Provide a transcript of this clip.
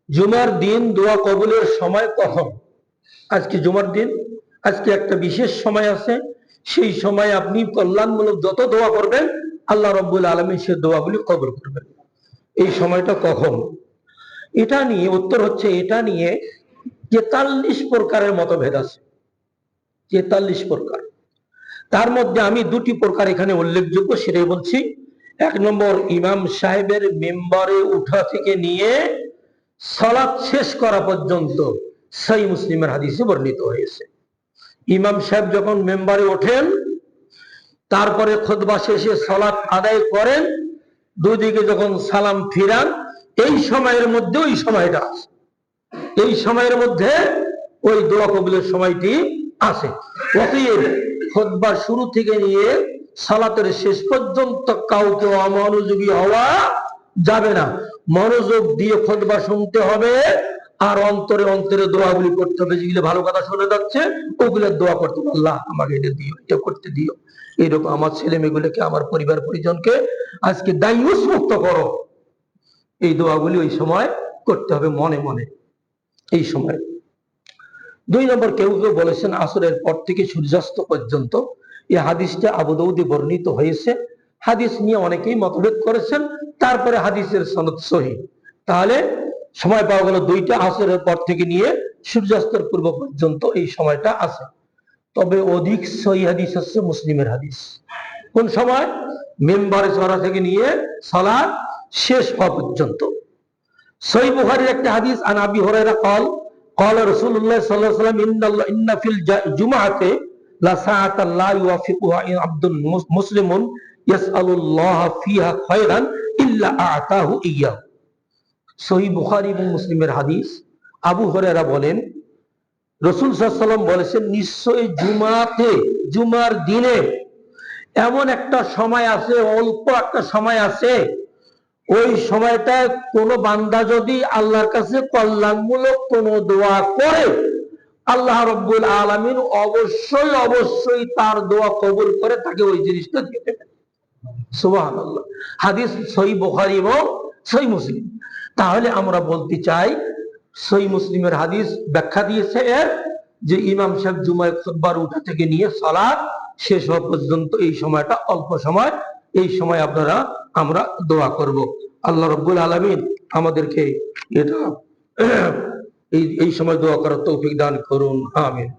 জুমার দিন দোয়া কবুলের সময় কখন? আজকে জুমার দিন, আজকে একটা বিশেষ সময় আছে, সেই সময় আপনি কল্যাণমূলক যত দোয়া করবেন আল্লাহ রাব্বুল আলামিন সে দোয়াগুলি কবুল করবেন। এই সময়টা কখন? এটা নিয়ে উত্তর হচ্ছে, এটা নিয়ে 43 প্রকারের মতভেদ আছে। 43 প্রকার। তার মধ্যে আমি দুটি প্রকার এখানে উল্লেখযোগ্য সেটাই বলছি। এক নম্বর, ইমাম সাহেবের মেম্বারে উঠা থেকে নিয়ে সালাত শেষ করা পর্যন্ত সহিহ মুসলিমের হাদিসে বর্ণিত হয়েছে। ইমাম সাহেব যখন মেম্বারে ওঠেন, তারপরে খুতবা শেষে সালাত আদায় করেন, দুই দিকে যখন সালাম ফিরান, এই সময়ের মধ্যে ওই সময়টা আছে। এই সময়ের মধ্যে ওই দোয়া কবুলের সময়টি আছে। অতএব খুতবার শুরু থেকে নিয়ে সালাতের শেষ পর্যন্ত কাউকে অমনোযোগী হওয়া যাবে না। মনোযোগ দিয়ে খুতবা শুনতে হবে, আর অন্তরে অন্তরে দোয়াগুলি করতে হবে। যেগুলো ভালো কথা শোনা যাচ্ছে ওগুলো দোয়া করতে হবে, আল্লাহ আমাকে এটা দিও, এটা করতে দিও, এইরকম আমার ছেলে মেয়েগুলোকে, আমার পরিবার পরিজনকে আজকে দায়ুস মুক্ত করো। এই দোয়াগুলি ওই সময় করতে হবে মনে মনে এই সময়। দুই নম্বর, কেউ কেউ বলেছেন আসরের পর থেকে সূর্যাস্ত পর্যন্ত। এই হাদিসটা আবু দাউদে বর্ণিত হয়েছে। হাদিস নিয়ে অনেকেই মতভেদ করেছেন, তারপরে হাদিসের সনদ সহিহ। তাহলে সময় পাওয়া গেল দুইটা, আসরের পর থেকে নিয়ে সূর্যাস্তের পূর্ব পর্যন্ত এই সময়টা আছে। তবে অধিক সহিহ হাদিস হচ্ছে মুসলিমের হাদিস। কোন সময়? মেম্বারে চড়া থেকে নিয়ে সালাত শেষ হওয়া পর্যন্ত। সহিহ বুখারীর একটা হাদিস, আন আবি হুরায়রা قال قال رسول الله صلى الله عليه وسلم ان في الجمعه لا ساعه لا يوافقها عبد مسلم يسأل الله فيها خيرا الا اعطاه اياه। সহিহ বুখারী এবং মুসলিমের হাদিস। আবু হুরায়রা বলেন, রাসূল সাল্লাল্লাহু আলাইহি ওয়াসাল্লাম বলেছেন, নিশ্চয়ই জুমাতে, জুমার দিনে এমন একটা সময় আছে, অল্প একটা সময় আছে, ওই সময়টায় কোন বান্দা যদি আল্লাহর কাছে কল্যাণমূলক কোন দোয়া করে, আল্লাহ রাব্বুল আলামিন অবশ্যই অবশ্যই তার দোয়া কবুল করে তাকে ওই জিনিসটা দিয়ে দেবেন। সুবহানাল্লাহ। হাদিস সহিহ বুখারী এবং সহিহ মুসলিম। তাহলে আমরা বলতে চাই, সহিহ মুসলিমের হাদিস ব্যাখ্যা দিয়েছে এর, যে ইমাম সাহেব জুমায় খুতবার উঠা থেকে নিয়ে সালাত শেষ হওয়া পর্যন্ত এই সময়টা অল্প সময়। এই সময় আমরা দোয়া করব। আল্লাহ রাব্বুল আলামিন আমাদেরকে এটা এই সময় দোয়া করার তৌফিক দান করুন। আমিন।